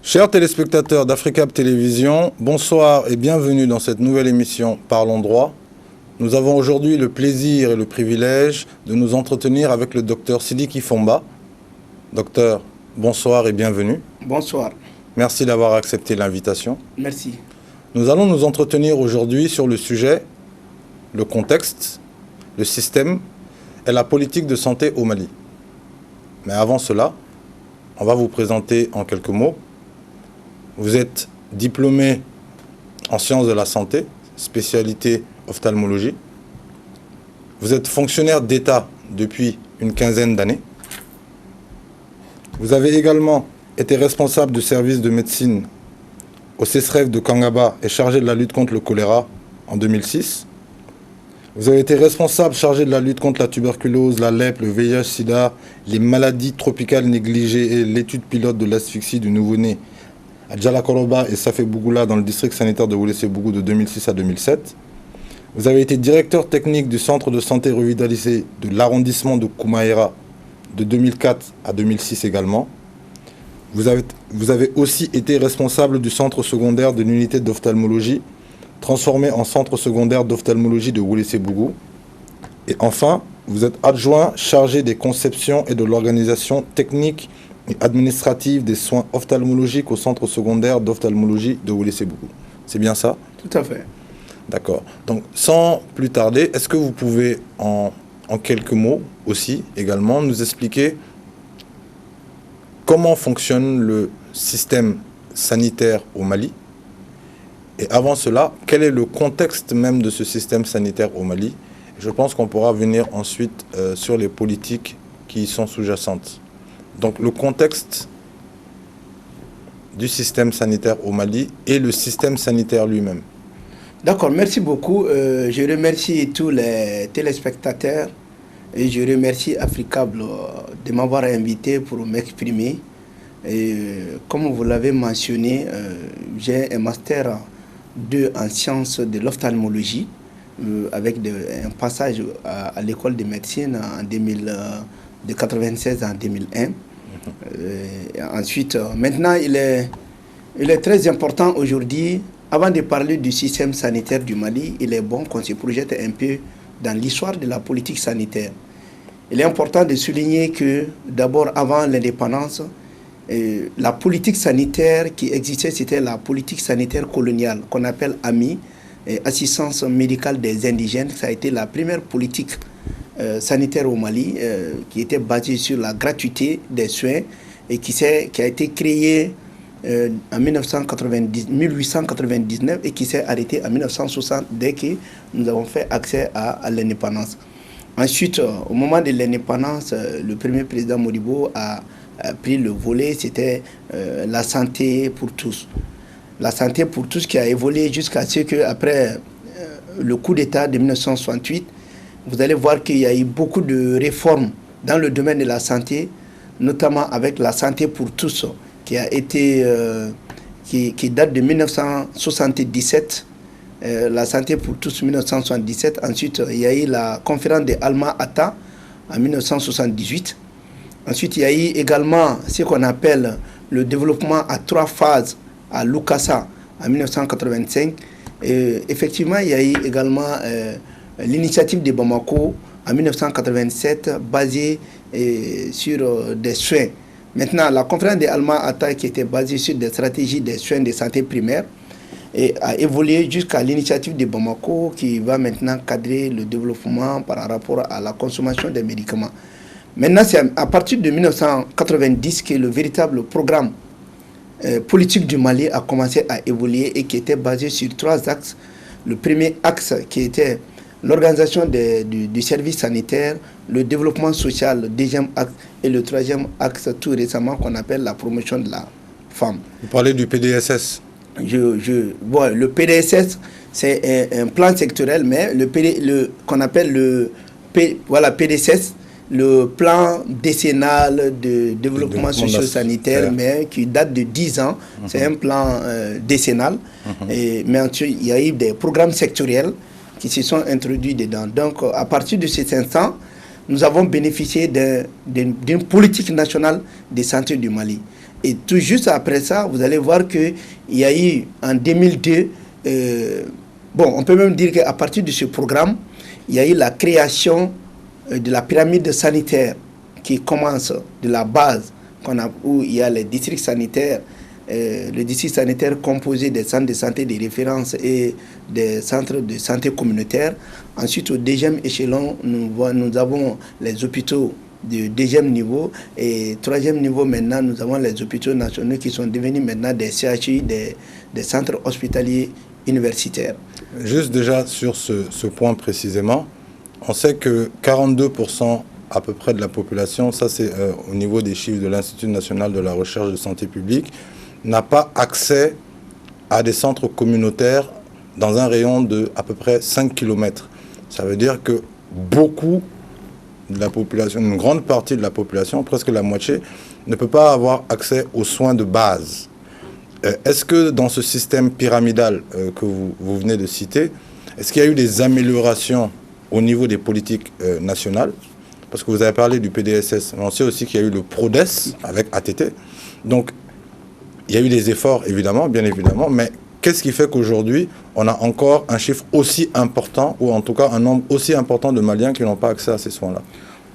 Chers téléspectateurs d'Africab Télévision, bonsoir et bienvenue dans cette nouvelle émission Parlons droit. Nous avons aujourd'hui le plaisir et le privilège de nous entretenir avec le docteur Sidiki Fomba. Docteur, bonsoir et bienvenue. Bonsoir. Merci d'avoir accepté l'invitation. Merci. Nous allons nous entretenir aujourd'hui sur le sujet, le contexte, le système et la politique de santé au Mali. Mais avant cela, on va vous présenter en quelques mots. Vous êtes diplômé en sciences de la santé, spécialité ophtalmologie. Vous êtes fonctionnaire d'État depuis une quinzaine d'années. Vous avez également été responsable du service de médecine au CESREF de Kangaba et chargé de la lutte contre le choléra en 2006. Vous avez été responsable chargé de la lutte contre la tuberculose, la lèpre, le VIH-Sida, les maladies tropicales négligées et l'étude pilote de l'asphyxie du nouveau-né à Djalakoroba et Safé Bougoula dans le district sanitaire de Wouléssé-Bougou de 2006 à 2007. Vous avez été directeur technique du centre de santé revitalisé de l'arrondissement de Koumaïra de 2004 à 2006 également. Vous avez aussi été responsable du centre secondaire de l'unité d'ophtalmologie transformé en centre secondaire d'ophtalmologie de Wouléssé-Bougou. Et enfin, vous êtes adjoint chargé des conceptions et de l'organisation technique et administrative des soins ophtalmologiques au centre secondaire d'ophtalmologie de Wouléssé-Bougou. C'est bien ça? Tout à fait. D'accord. Donc, sans plus tarder, est-ce que vous pouvez, en quelques mots aussi, également, nous expliquer comment fonctionne le système sanitaire au Mali? Et avant cela, quel est le contexte même de ce système sanitaire au Mali? Je pense qu'on pourra venir ensuite sur les politiques qui y sont sous-jacentes. Donc le contexte du système sanitaire au Mali et le système sanitaire lui-même. D'accord, merci beaucoup. Je remercie tous les téléspectateurs et je remercie Africable de m'avoir invité pour m'exprimer. Et comme vous l'avez mentionné, j'ai un master 2 en sciences de l'ophtalmologie avec un passage à l'école de médecine en de 1996 en 2001. Ensuite, maintenant, il est très important aujourd'hui, avant de parler du système sanitaire du Mali, il est bon qu'on se projette un peu dans l'histoire de la politique sanitaire. Il est important de souligner que, d'abord, avant l'indépendance, la politique sanitaire qui existait, c'était la politique sanitaire coloniale, qu'on appelle AMI, Assistance médicale des indigènes. Ça a été la première politique sanitaire au Mali, qui était basée sur la gratuité des soins et qui a été créée en 1899 et qui s'est arrêtée en 1960 dès que nous avons fait accès à l'indépendance. Ensuite, au moment de l'indépendance, le premier président Modibo a pris le volet, c'était la santé pour tous. La santé pour tous qui a évolué jusqu'à ce qu'après le coup d'État de 1968, vous allez voir qu'il y a eu beaucoup de réformes dans le domaine de la santé, notamment avec la santé pour tous, qui a été, qui date de 1977, la santé pour tous 1977. Ensuite, il y a eu la conférence de Alma-Ata en 1978. Ensuite, il y a eu également ce qu'on appelle le développement à 3 phases à Lukasa en 1985. Et effectivement, il y a eu également l'initiative de Bamako en 1987 basée sur des soins. Maintenant, la conférence de Alma-Ata qui était basée sur des stratégies des soins de santé primaire et a évolué jusqu'à l'initiative de Bamako qui va maintenant cadrer le développement par rapport à la consommation des médicaments. Maintenant, c'est à partir de 1990 que le véritable programme politique du Mali a commencé à évoluer et qui était basé sur 3 axes. Le premier axe qui était l'organisation du service sanitaire, le développement social, le deuxième axe, et le troisième axe tout récemment qu'on appelle la promotion de la femme. Vous parlez du PDSS? Bon, le PDSS, c'est un plan sectoriel, mais qu'on appelle le PDSS, le plan décennal de développement socio-sanitaire, mais qui date de 10 ans. C'est un plan décennal. Mais ensuite, il y a eu des programmes sectoriels qui se sont introduits dedans. Donc, à partir de cet instant, nous avons bénéficié d'une politique nationale de santé du Mali. Et tout juste après ça, vous allez voir qu'il y a eu en 2002, bon, on peut même dire qu'à partir de ce programme, il y a eu la création de la pyramide sanitaire qui commence de la base, où il y a les districts sanitaires, le district sanitaire composé des centres de santé de référence et des centres de santé communautaires. Ensuite, au deuxième échelon, nous avons les hôpitaux du deuxième niveau, et troisième niveau maintenant, nous avons les hôpitaux nationaux qui sont devenus maintenant des CHU, des centres hospitaliers universitaires. Juste déjà sur ce point précisément, on sait que 42% à peu près de la population, ça c'est au niveau des chiffres de l'Institut national de la recherche de santé publique, n'a pas accès à des centres communautaires dans un rayon de à peu près 5 km. Ça veut dire que beaucoup de la population, une grande partie de la population, presque la moitié, ne peut pas avoir accès aux soins de base. Est-ce que dans ce système pyramidal que vous venez de citer, est-ce qu'il y a eu des améliorations au niveau des politiques nationales? Parce que vous avez parlé du PDSS, mais on sait aussi qu'il y a eu le PRODES avec ATT. Donc, il y a eu des efforts, évidemment, bien évidemment, mais qu'est-ce qui fait qu'aujourd'hui, on a encore un chiffre aussi important, ou en tout cas un nombre aussi important de Maliens qui n'ont pas accès à ces soins-là?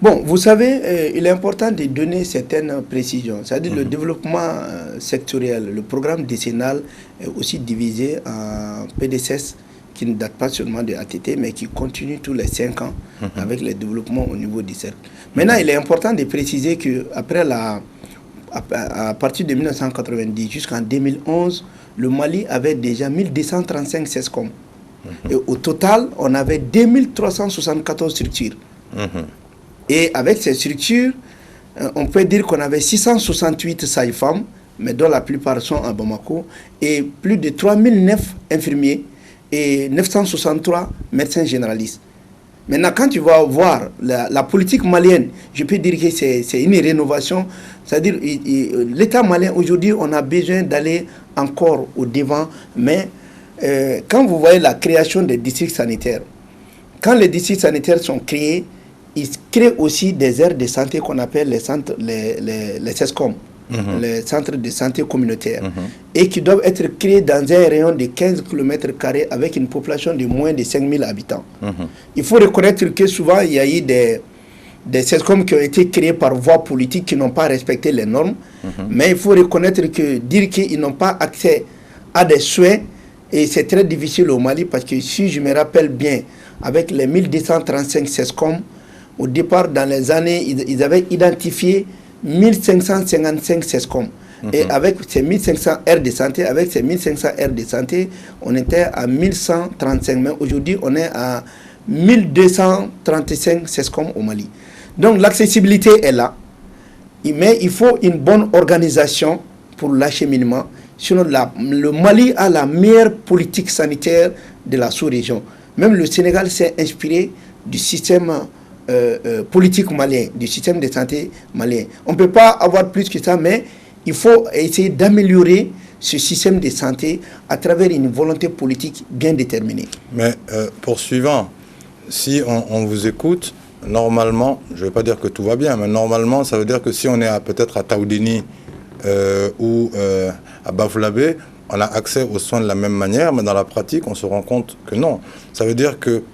Bon, vous savez, il est important de donner certaines précisions. C'est-à-dire le développement sectoriel, le programme décennal est aussi divisé en PDSS, qui ne date pas seulement de ATT, mais qui continue tous les 5 ans avec les développements au niveau du cercle. Maintenant, il est important de préciser qu'après à partir de 1990 jusqu'en 2011, le Mali avait déjà 1235 CESCOM. Et au total, on avait 2374 structures. Et avec ces structures, on peut dire qu'on avait 668 sages-femmes, mais dont la plupart sont à Bamako, et plus de 3009 infirmiers et 963 médecins généralistes. Maintenant, quand tu vas voir la politique malienne, je peux dire que c'est une rénovation. C'est-à-dire, l'État malien, aujourd'hui, on a besoin d'aller encore au devant. Mais quand vous voyez la création des districts sanitaires, quand les districts sanitaires sont créés, ils créent aussi des aires de santé qu'on appelle les CESCOM, les centres de santé communautaires, et qui doivent être créés dans un rayon de 15 km² avec une population de moins de 5000 habitants. Il faut reconnaître que souvent, il y a eu des CESCOM qui ont été créés par voie politique qui n'ont pas respecté les normes, mais il faut reconnaître que dire qu'ils n'ont pas accès à des soins, et c'est très difficile au Mali, parce que si je me rappelle bien, avec les 1235 CESCOM, au départ, dans les années, ils avaient identifié 1555 CESCOM. Et avec ces 1500 aires de santé, on était à 1135. Mais aujourd'hui, on est à 1235 CESCOM au Mali. Donc l'accessibilité est là. Mais il faut une bonne organisation pour l'acheminement. Sinon, le Mali a la meilleure politique sanitaire de la sous-région. Même le Sénégal s'est inspiré du système politique malien, du système de santé malien. On ne peut pas avoir plus que ça, mais il faut essayer d'améliorer ce système de santé à travers une volonté politique bien déterminée. Mais poursuivant, si on vous écoute, normalement, je ne vais pas dire que tout va bien, mais normalement, ça veut dire que si on est peut-être à Taoudéni ou à Bafoulavé, on a accès aux soins de la même manière, mais dans la pratique, on se rend compte que non. Ça veut dire que,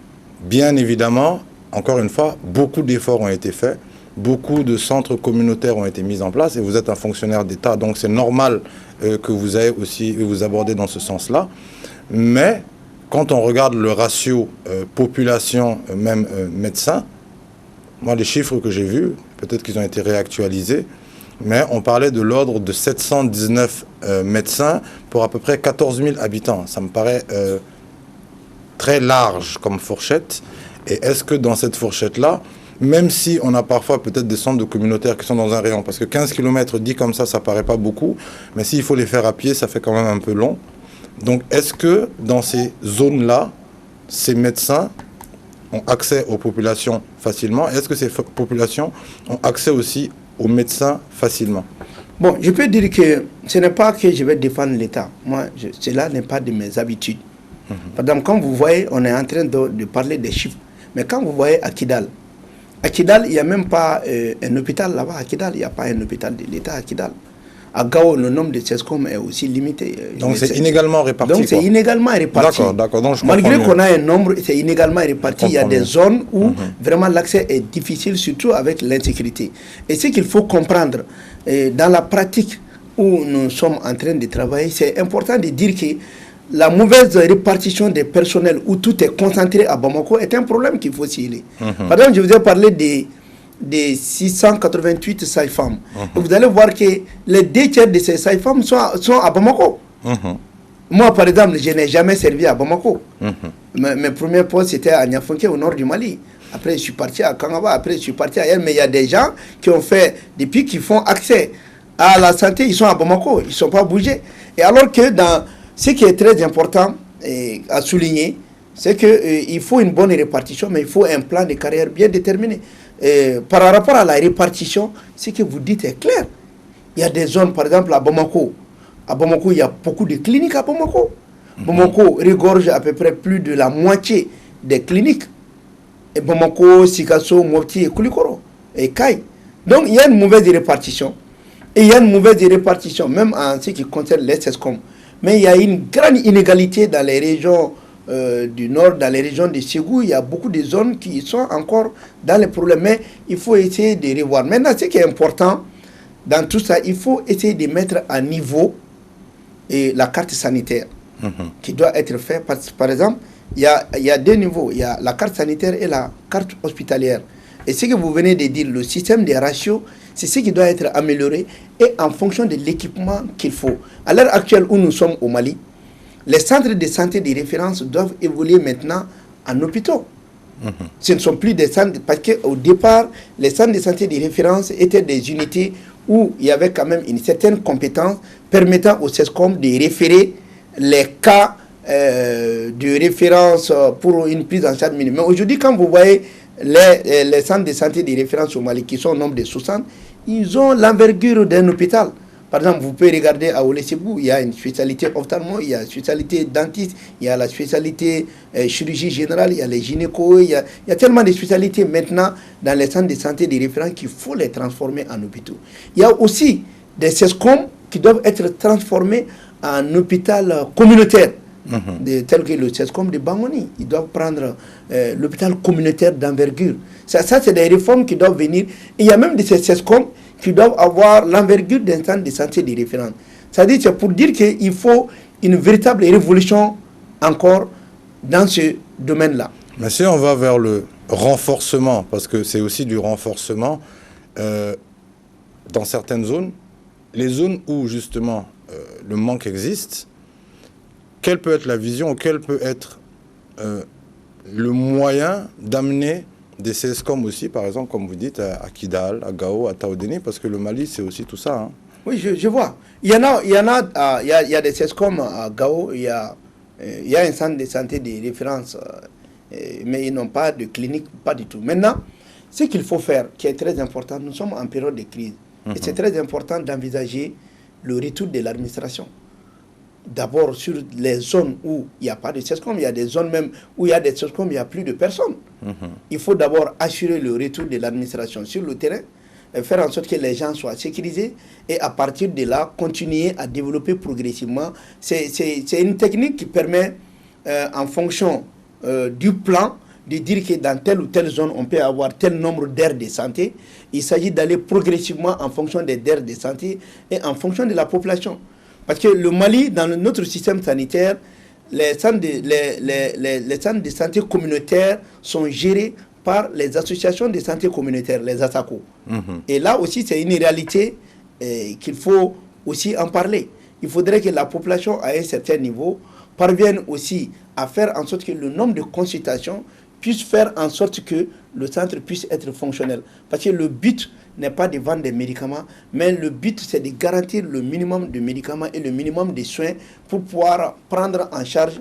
bien évidemment, encore une fois, beaucoup d'efforts ont été faits, beaucoup de centres communautaires ont été mis en place, et vous êtes un fonctionnaire d'État, donc c'est normal que vous ayez aussi vous abordez dans ce sens-là. Mais quand on regarde le ratio population, même médecin, moi les chiffres que j'ai vus, peut-être qu'ils ont été réactualisés, mais on parlait de l'ordre de 719 médecins pour à peu près 14 000 habitants. Ça me paraît très large comme fourchette. Et est-ce que dans cette fourchette-là, même si on a parfois peut-être des centres de communautaires qui sont dans un rayon, parce que 15 km dit comme ça paraît pas beaucoup, mais s'il faut les faire à pied, ça fait quand même un peu long. Donc est-ce que dans ces zones-là, ces médecins ont accès aux populations facilement? Est-ce que ces populations ont accès aussi aux médecins facilement? Bon, je peux dire que ce n'est pas que je vais défendre l'État. Moi, cela n'est pas de mes habitudes. Par exemple, quand vous voyez, on est en train de parler des chiffres. Mais quand vous voyez à Kidal, il n'y a même pas un hôpital là-bas. À Kidal, il n'y a pas un hôpital de l'État à Kidal. À Gao, le nombre de CESCOM est aussi limité. Donc c'est inégalement réparti. Donc c'est inégalement réparti. D'accord. Malgré qu'on a un nombre, c'est inégalement réparti. Il y a des zones où vraiment l'accès est difficile, surtout avec l'insécurité. Et ce qu'il faut comprendre, dans la pratique où nous sommes en train de travailler, c'est important de dire que la mauvaise répartition des personnels où tout est concentré à Bamako est un problème qu'il faut signaler. Par exemple, je vous ai parlé des 688 sages-femmes. Vous allez voir que les 2 tiers de ces sages-femmes sont à Bamako. Moi, par exemple, je n'ai jamais servi à Bamako. Mes premiers postes, c'était à Niafonké, au nord du Mali. Après, je suis parti à Kangaba. Après, je suis parti ailleurs. Mais il y a des gens qui ont fait, depuis qu'ils font accès à la santé, ils sont à Bamako. Ils ne sont pas bougés. Et alors que dans ce qui est très important à souligner, c'est qu'il faut une bonne répartition, mais il faut un plan de carrière bien déterminé. Par rapport à la répartition, ce que vous dites est clair. Il y a des zones, par exemple à Bamako. À Bamako, il y a beaucoup de cliniques à Bamako. Bamako regorge à peu près plus de la moitié des cliniques. Et Bamako, Sikasso, Mopti et Koulikoro et Kai. Donc il y a une mauvaise répartition. Et il y a une mauvaise répartition, même en ce qui concerne les CESCOM. Mais il y a une grande inégalité dans les régions du nord, dans les régions de Ségou. Il y a beaucoup de zones qui sont encore dans les problèmes. Mais il faut essayer de revoir. Maintenant, ce qui est important dans tout ça, il faut essayer de mettre à niveau la carte sanitaire qui doit être faite. Par exemple, il y a 2 niveaux. Il y a la carte sanitaire et la carte hospitalière. Et ce que vous venez de dire, le système des ratios, c'est ce qui doit être amélioré et en fonction de l'équipement qu'il faut. À l'heure actuelle où nous sommes au Mali, les centres de santé de référence doivent évoluer maintenant en hôpitaux. Ce ne sont plus des centres, parce qu'au départ, les centres de santé de référence étaient des unités où il y avait quand même une certaine compétence permettant au CESCOM de référer les cas de référence pour une prise en charge minimum. Mais aujourd'hui, quand vous voyez les centres de santé de référence au Mali, qui sont au nombre de 60, ils ont l'envergure d'un hôpital. Par exemple, vous pouvez regarder à Olesebou, il y a une spécialité ophtalmo, il y a une spécialité dentiste, il y a la spécialité chirurgie générale, il y a les gynécos, il y a tellement de spécialités maintenant dans les centres de santé de référence qu'il faut les transformer en hôpitaux. Il y a aussi des CESCOM qui doivent être transformés en hôpital communautaire. Tel que le CESCOM de Bangoni. Ils doivent prendre l'hôpital communautaire d'envergure. Ça c'est des réformes qui doivent venir. Et il y a même des CESCOM qui doivent avoir l'envergure d'un centre de santé de référence. C'est-à-dire, c'est pour dire qu'il faut une véritable révolution encore dans ce domaine-là. Mais si on va vers le renforcement, parce que c'est aussi du renforcement dans certaines zones, les zones où justement le manque existe, quelle peut être la vision, quel peut être le moyen d'amener des CESCOM aussi, par exemple, comme vous dites, à Kidal, à Gao, à Taodéni, parce que le Mali, c'est aussi tout ça. Oui, je vois. Il y a des CESCOM à Gao, il y a un centre de santé de référence, mais ils n'ont pas de clinique, pas du tout. Maintenant, ce qu'il faut faire, qui est très important, nous sommes en période de crise, et c'est très important d'envisager le retour de l'administration. D'abord sur les zones où il n'y a pas de CESCOM, il y a des zones même où il y a des CESCOM, il n'y a plus de personnes. Il faut d'abord assurer le retour de l'administration sur le terrain, faire en sorte que les gens soient sécurisés et à partir de là, continuer à développer progressivement. C'est une technique qui permet, en fonction du plan, de dire que dans telle ou telle zone, on peut avoir tel nombre d'aires de santé. Il s'agit d'aller progressivement en fonction des aires de santé et en fonction de la population. Parce que le Mali, dans notre système sanitaire, les centres de santé communautaires sont gérés par les associations de santé communautaire, les ASACO. Et là aussi, c'est une réalité qu'il faut aussi en parler. Il faudrait que la population, à un certain niveau, parvienne aussi à faire en sorte que le nombre de consultations puisse faire en sorte que le centre puisse être fonctionnel. Parce que le but n'est pas de vendre des médicaments, mais le but c'est de garantir le minimum de médicaments et le minimum de soins pour pouvoir prendre en charge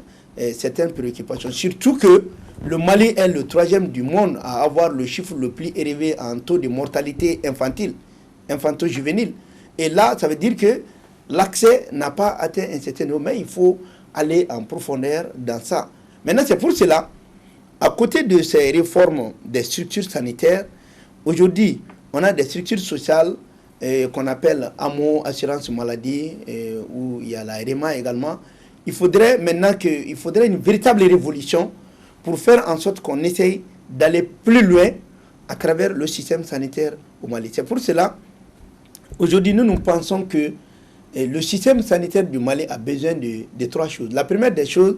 certaines préoccupations. Surtout que le Mali est le 3e du monde à avoir le chiffre le plus élevé en taux de mortalité infantile, infanto-juvénile. Et là, ça veut dire que l'accès n'a pas atteint un certain niveau, mais il faut aller en profondeur dans ça. Maintenant, c'est pour cela, à côté de ces réformes des structures sanitaires, aujourd'hui, on a des structures sociales qu'on appelle AMO, assurance maladie, où il y a la REMA également. Il faudrait maintenant une véritable révolution pour faire en sorte qu'on essaye d'aller plus loin à travers le système sanitaire au Mali. C'est pour cela, aujourd'hui, nous pensons que le système sanitaire du Mali a besoin de trois choses. La première des choses,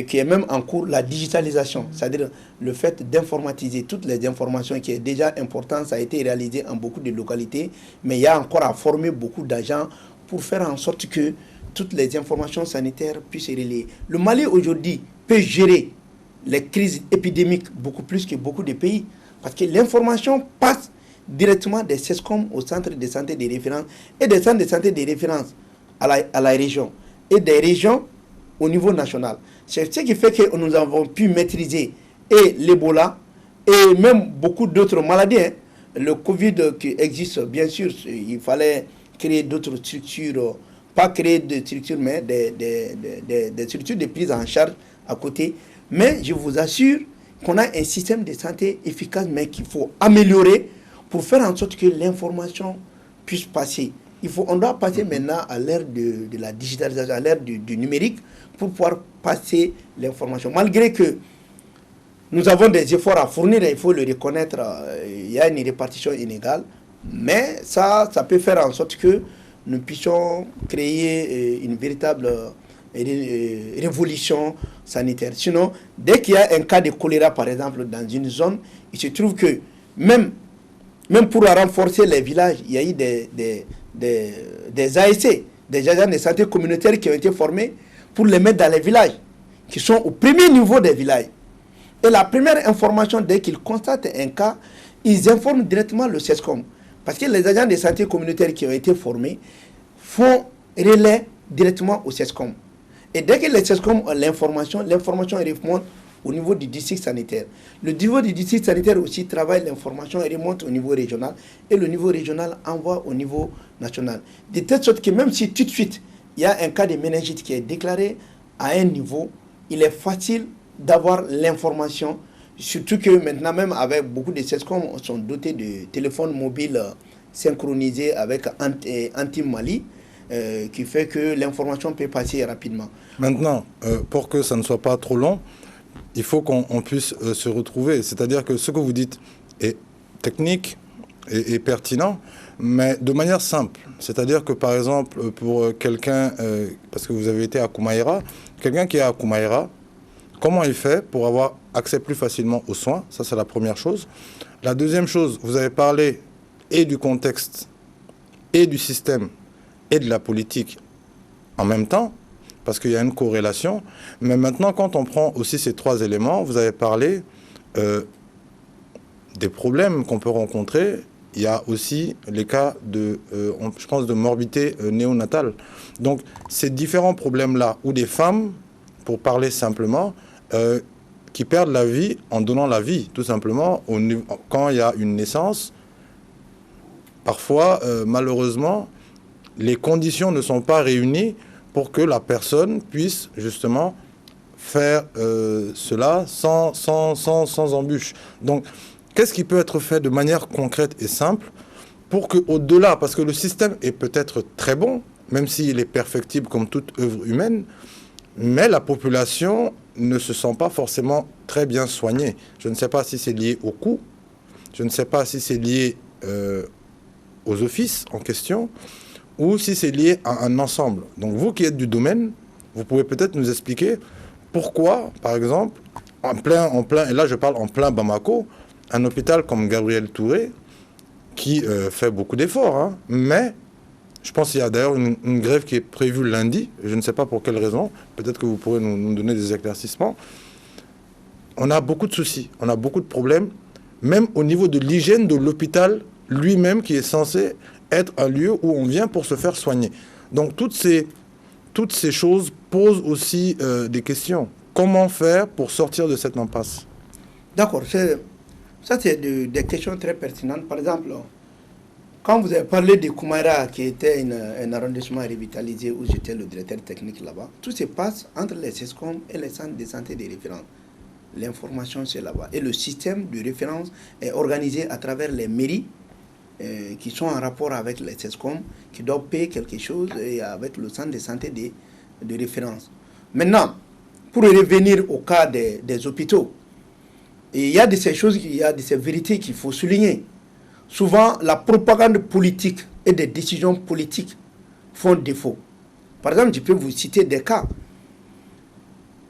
qui est même en cours, la digitalisation, c'est-à-dire le fait d'informatiser toutes les informations qui est déjà important. Ça a été réalisé en beaucoup de localités, mais il y a encore à former beaucoup d'agents pour faire en sorte que toutes les informations sanitaires puissent relayer. Le Mali aujourd'hui peut gérer les crises épidémiques beaucoup plus que beaucoup de pays, parce que l'information passe directement des CESCOM au centre de santé de référence et des centres de santé de référence à la région et des régions au niveau national. C'est ce qui fait que nous avons pu maîtriser et l'Ebola et même beaucoup d'autres maladies. Hein. Le Covid qui existe, bien sûr, il fallait créer d'autres structures, pas créer de structures, mais des structures de prise en charge à côté. Mais je vous assure qu'on a un système de santé efficace, mais qu'il faut améliorer pour faire en sorte que l'information puisse passer. On doit passer maintenant à l'ère de la digitalisation, à l'ère du numérique, pour pouvoir passer l'information. Malgré que nous avons des efforts à fournir, il faut le reconnaître, il y a une répartition inégale, mais ça peut faire en sorte que nous puissions créer une véritable révolution sanitaire. Sinon, dès qu'il y a un cas de choléra, par exemple, dans une zone, il se trouve que même pour renforcer les villages, il y a eu des ASC, des agents de santé communautaires qui ont été formés pour les mettre dans les villages, qui sont au premier niveau des villages. Et la première information, dès qu'ils constatent un cas, ils informent directement le CESCOM. Parce que les agents de santé communautaires qui ont été formés font relais directement au CESCOM. Et dès que les CESCOM ont l'information remonte au niveau du district sanitaire. Le niveau du district sanitaire aussi travaille l'information et remonte au niveau régional. Et le niveau régional envoie au niveau national. De telle sorte que même si tout de suite, il y a un cas de méningite qui est déclaré à un niveau, il est facile d'avoir l'information. Surtout que maintenant, même avec beaucoup de CESCOM, sont dotés de téléphones mobiles synchronisés avec Anti-Mali, qui fait que l'information peut passer rapidement. Maintenant, pour que ça ne soit pas trop long, il faut qu'on puisse se retrouver. C'est-à-dire que ce que vous dites est technique et pertinent, mais de manière simple. C'est-à-dire que, par exemple, pour quelqu'un, parce que vous avez été à Koumaïra, quelqu'un qui est à Koumaïra, comment il fait pour avoir accès plus facilement aux soins? Ça, c'est la première chose. La deuxième chose, vous avez parlé et du contexte, et du système, et de la politique en même temps, parce qu'il y a une corrélation. Mais maintenant, quand on prend aussi ces trois éléments, vous avez parlé des problèmes qu'on peut rencontrer. Il y a aussi les cas de, je pense, de morbidité néonatale. Donc, ces différents problèmes-là, où des femmes, pour parler simplement, qui perdent la vie en donnant la vie, tout simplement, quand il y a une naissance, parfois, malheureusement, les conditions ne sont pas réunies pour que la personne puisse justement faire cela sans embûche. Donc, qu'est-ce qui peut être fait de manière concrète et simple pour qu'au-delà, parce que le système est peut-être très bon, même s'il est perfectible comme toute œuvre humaine, mais la population ne se sent pas forcément très bien soignée. Je ne sais pas si c'est lié au coût, je ne sais pas si c'est lié aux offices en question, ou si c'est lié à un ensemble. Donc vous qui êtes du domaine, vous pouvez peut-être nous expliquer pourquoi, par exemple, en plein, et là je parle en plein Bamako, un hôpital comme Gabriel Touré, qui fait beaucoup d'efforts, hein, mais je pense qu'il y a d'ailleurs une grève qui est prévue lundi, je ne sais pas pour quelle raison, peut-être que vous pourrez nous donner des éclaircissements. On a beaucoup de soucis, on a beaucoup de problèmes, même au niveau de l'hygiène de l'hôpital lui-même, qui est censé être un lieu où on vient pour se faire soigner. Donc toutes ces choses posent aussi des questions. Comment faire pour sortir de cette impasse? D'accord, ça c'est des questions très pertinentes. Par exemple, quand vous avez parlé de Koumaïra, qui était un arrondissement revitalisé où j'étais le directeur technique là-bas, tout se passe entre les CESCOM et les centres de santé de référence. L'information c'est là-bas. Et le système de référence est organisé à travers les mairies qui sont en rapport avec les CESCOM, qui doivent payer quelque chose et avec le centre de santé de référence. Maintenant, pour revenir au cas des hôpitaux, il y a de ces choses, il y a de ces vérités qu'il faut souligner. Souvent, la propagande politique et des décisions politiques font défaut. Par exemple, je peux vous citer des cas.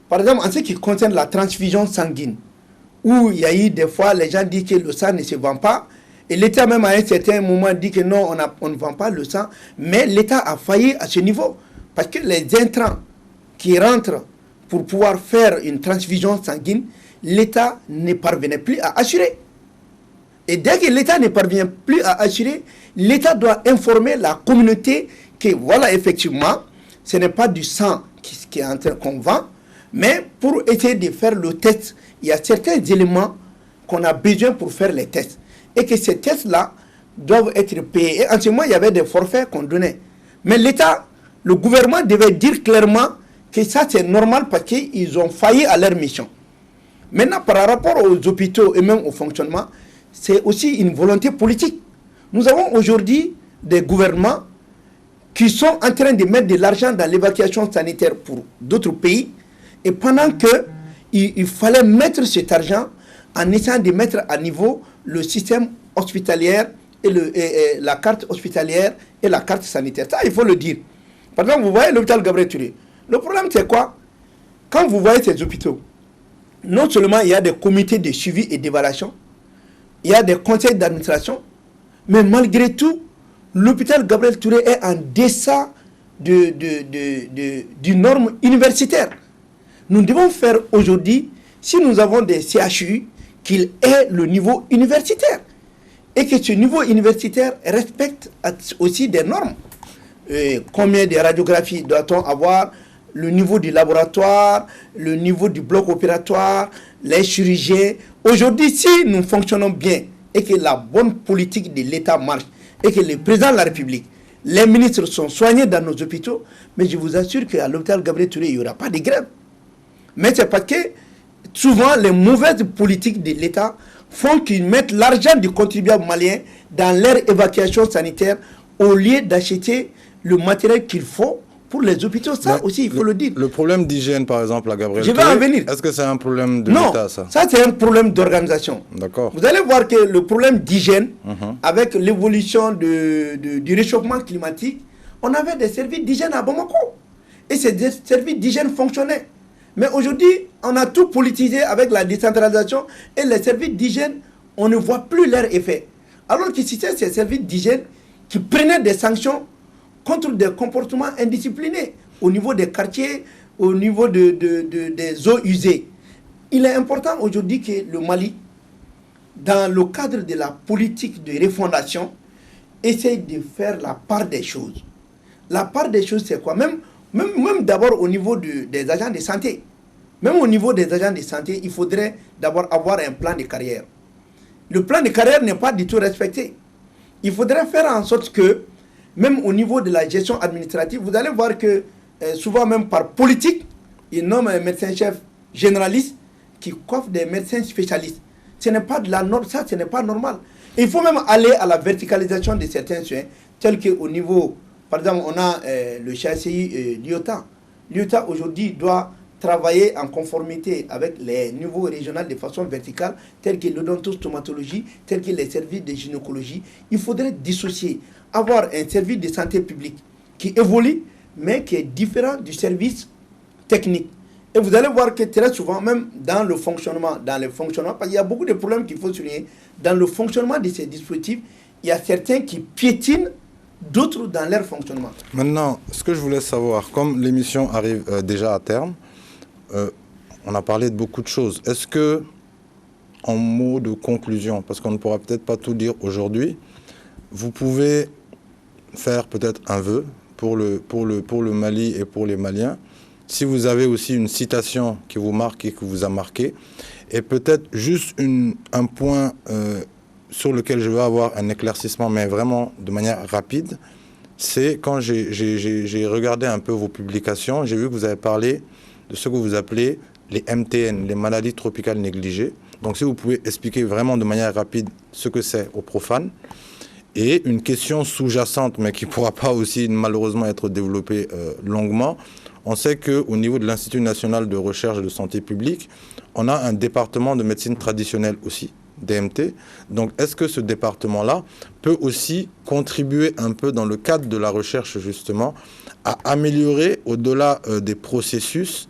Par exemple, en ce qui concerne la transfusion sanguine, où il y a eu des fois, les gens disent que le sang ne se vend pas, et l'État même à un certain moment dit que non, on ne vend pas le sang, mais l'État a failli à ce niveau, parce que les intrants qui rentrent pour pouvoir faire une transfusion sanguine, l'État ne parvenait plus à assurer. Et dès que l'État ne parvient plus à assurer, l'État doit informer la communauté que voilà, effectivement, ce n'est pas du sang qui est en train qu'on vend, mais pour essayer de faire le test, il y a certains éléments qu'on a besoin pour faire les tests. Et que ces tests-là doivent être payés. Et en ce moment, il y avait des forfaits qu'on donnait. Mais l'État, le gouvernement devait dire clairement que ça c'est normal parce qu'ils ont failli à leur mission. Maintenant, par rapport aux hôpitaux et même au fonctionnement, c'est aussi une volonté politique. Nous avons aujourd'hui des gouvernements qui sont en train de mettre de l'argent dans l'évacuation sanitaire pour d'autres pays. Et pendant qu'il fallait mettre cet argent en essayant de mettre à niveau le système hospitalier et la carte hospitalière et la carte sanitaire. Ça, il faut le dire. Par exemple, vous voyez l'hôpital Gabriel Touré. Le problème, c'est quoi? Quand vous voyez ces hôpitaux, non seulement il y a des comités de suivi et d'évaluation, il y a des conseils d'administration, mais malgré tout, l'hôpital Gabriel Touré est en deçà du norme universitaire. Nous devons faire aujourd'hui, si nous avons des CHU, qu'il ait le niveau universitaire. Et que ce niveau universitaire respecte aussi des normes. Combien de radiographies doit-on avoir? Le niveau du laboratoire, le niveau du bloc opératoire, les chirurgiens. Aujourd'hui, si nous fonctionnons bien et que la bonne politique de l'État marche et que le président de la République, les ministres sont soignés dans nos hôpitaux, mais je vous assure qu'à l'hôpital Gabriel Touré, il n'y aura pas de grève. Mais c'est parce que souvent les mauvaises politiques de l'État font qu'ils mettent l'argent du contribuable malien dans leur évacuation sanitaire au lieu d'acheter le matériel qu'il faut pour les hôpitaux. Ça aussi, il faut le dire. Le problème d'hygiène, par exemple, à Gabriel Je vais en venir. Est-ce que c'est un problème de l'État, ça? Non, ça c'est un problème d'organisation. D'accord. Vous allez voir que le problème d'hygiène, avec l'évolution du réchauffement climatique, on avait des services d'hygiène à Bamako. Et ces services d'hygiène fonctionnaient. Mais aujourd'hui, on a tout politisé avec la décentralisation et les services d'hygiène, on ne voit plus leur effet. Alors que c'était ces services d'hygiène qui prenaient des sanctions contre des comportements indisciplinés au niveau des quartiers, au niveau des eaux usées. Il est important aujourd'hui que le Mali, dans le cadre de la politique de refondation, essaye de faire la part des choses. La part des choses, c'est quoi? Même d'abord au niveau des agents de santé. Même au niveau des agents de santé, il faudrait d'abord avoir un plan de carrière. Le plan de carrière n'est pas du tout respecté. Il faudrait faire en sorte que, même au niveau de la gestion administrative, vous allez voir que souvent même par politique, ils nomment un médecin-chef généraliste qui coiffe des médecins spécialistes. Ce n'est pas de la norme, ça, ce n'est pas normal. Et il faut même aller à la verticalisation de certains soins, tels qu'au niveau, par exemple, on a le CHCI l'IOTA. L'IOTA aujourd'hui doit travailler en conformité avec les niveaux régionaux de façon verticale, tels que l'odontostomatologie, tels que les services de gynécologie. Il faudrait dissocier, avoir un service de santé publique qui évolue, mais qui est différent du service technique. Et vous allez voir que très souvent, même dans le fonctionnement, parce qu'il y a beaucoup de problèmes qu'il faut souligner, dans le fonctionnement de ces dispositifs, il y a certains qui piétinent d'autres dans leur fonctionnement. Maintenant, ce que je voulais savoir, comme l'émission arrive déjà à terme, on a parlé de beaucoup de choses. Est-ce que, en mots de conclusion, parce qu'on ne pourra peut-être pas tout dire aujourd'hui, vous pouvez faire peut-être un vœu pour le Mali et pour les Maliens, si vous avez aussi une citation qui vous marque et qui vous a marqué, et peut-être juste un point sur lequel je veux avoir un éclaircissement, mais vraiment de manière rapide, c'est quand j'ai regardé un peu vos publications, j'ai vu que vous avez parlé de ce que vous appelez les MTN, les maladies tropicales négligées. Donc si vous pouvez expliquer vraiment de manière rapide ce que c'est aux profanes. Et une question sous-jacente, mais qui ne pourra pas aussi malheureusement être développée longuement. On sait qu'au niveau de l'Institut national de recherche de santé publique, on a un département de médecine traditionnelle aussi, DMT. Donc, est-ce que ce département-là peut aussi contribuer un peu dans le cadre de la recherche, justement, à améliorer, au-delà des processus,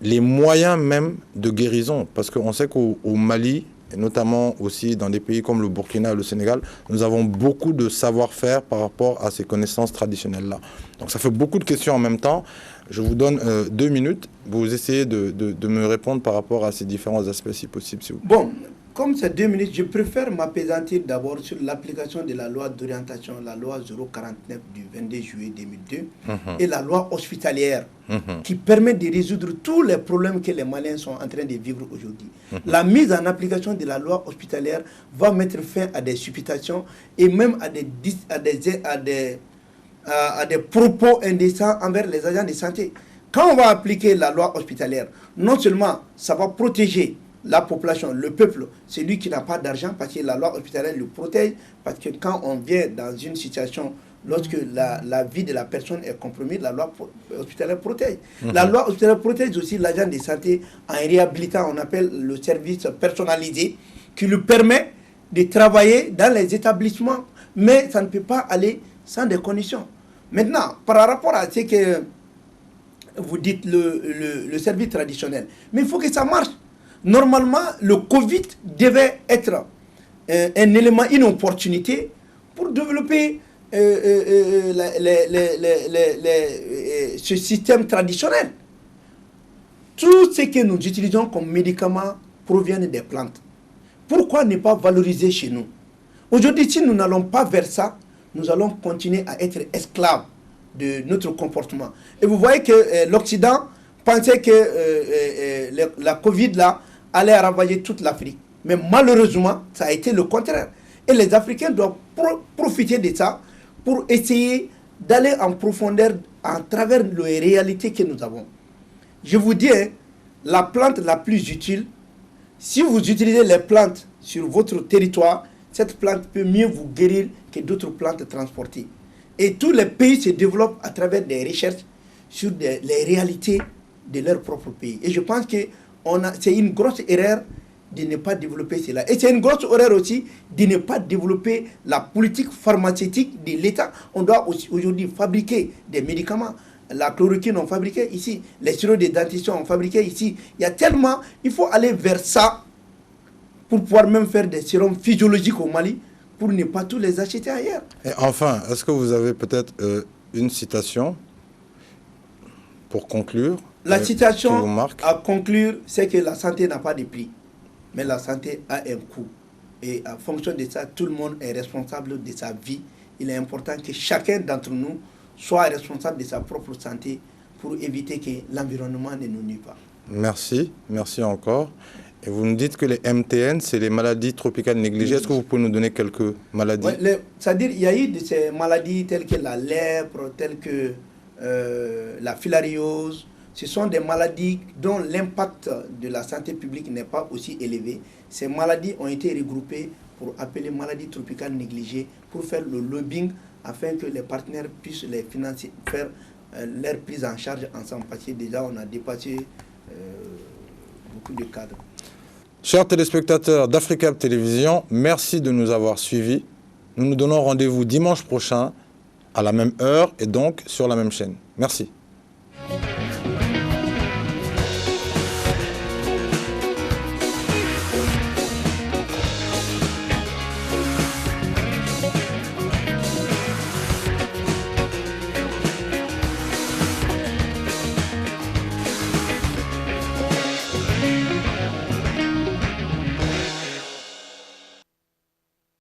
les moyens même de guérison? Parce qu'on sait qu'au Mali, et notamment aussi dans des pays comme le Burkina et le Sénégal, nous avons beaucoup de savoir-faire par rapport à ces connaissances traditionnelles-là. Donc ça fait beaucoup de questions en même temps. Je vous donne 2 minutes. Vous essayez de me répondre par rapport à ces différents aspects, si possible. Si vous... Bon, comme c'est 2 minutes, je préfère m'appesantir d'abord sur l'application de la loi d'orientation, la loi 049 du 22 juillet 2002 et la loi hospitalière qui permet de résoudre tous les problèmes que les Maliens sont en train de vivre aujourd'hui. La mise en application de la loi hospitalière va mettre fin à des supputations et même à des propos indécents envers les agents de santé. Quand on va appliquer la loi hospitalière, non seulement ça va protéger la population, le peuple, celui qui n'a pas d'argent, parce que la loi hospitalière le protège, parce que quand on vient dans une situation, lorsque la vie de la personne est compromise, la loi hospitalière protège. La loi hospitalière protège aussi l'agent de santé en réhabilitant, on appelle le service personnalisé, qui lui permet de travailler dans les établissements, mais ça ne peut pas aller sans des conditions. Maintenant, par rapport à ce que vous dites, le service traditionnel, mais il faut que ça marche. Normalement, le Covid devait être un élément, une opportunité pour développer ce système traditionnel. Tout ce que nous utilisons comme médicaments provient des plantes. Pourquoi ne pas valoriser chez nous? Aujourd'hui, si nous n'allons pas vers ça, nous allons continuer à être esclaves de notre comportement. Et vous voyez que l'Occident pensait que la Covid là allait ravager toute l'Afrique. Mais malheureusement, ça a été le contraire. Et les Africains doivent profiter de ça pour essayer d'aller en profondeur à travers les réalités que nous avons. Je vous dis, la plante la plus utile, si vous utilisez les plantes sur votre territoire, cette plante peut mieux vous guérir que d'autres plantes transportées. Et tous les pays se développent à travers des recherches sur les réalités de leur propre pays. Et je pense que c'est une grosse erreur de ne pas développer cela. Et c'est une grosse erreur aussi de ne pas développer la politique pharmaceutique de l'État. On doit aujourd'hui fabriquer des médicaments. La chloroquine, on fabriquait ici. Les sirops de dentition, on fabriquait ici. Il y a tellement... Il faut aller vers ça pour pouvoir même faire des sérums physiologiques au Mali pour ne pas tous les acheter ailleurs. Et enfin, est-ce que vous avez peut-être une citation pour conclure? La citation à conclure, c'est que la santé n'a pas de prix, mais la santé a un coût. Et en fonction de ça, tout le monde est responsable de sa vie. Il est important que chacun d'entre nous soit responsable de sa propre santé pour éviter que l'environnement ne nous nuit pas. Merci, merci encore. Et vous nous dites que les MTN, c'est les maladies tropicales négligées. Est-ce que vous pouvez nous donner quelques maladies? C'est-à-dire qu'il y a eu de ces maladies telles que la lèpre, telles que la filariose. Ce sont des maladies dont l'impact de la santé publique n'est pas aussi élevé. Ces maladies ont été regroupées pour appeler maladies tropicales négligées, pour faire le lobbying afin que les partenaires puissent les financer, faire leur prise en charge ensemble. Parce que déjà, on a dépassé beaucoup de cadres. Chers téléspectateurs d'Africab Télévision, merci de nous avoir suivis. Nous nous donnons rendez-vous dimanche prochain à la même heure et donc sur la même chaîne. Merci.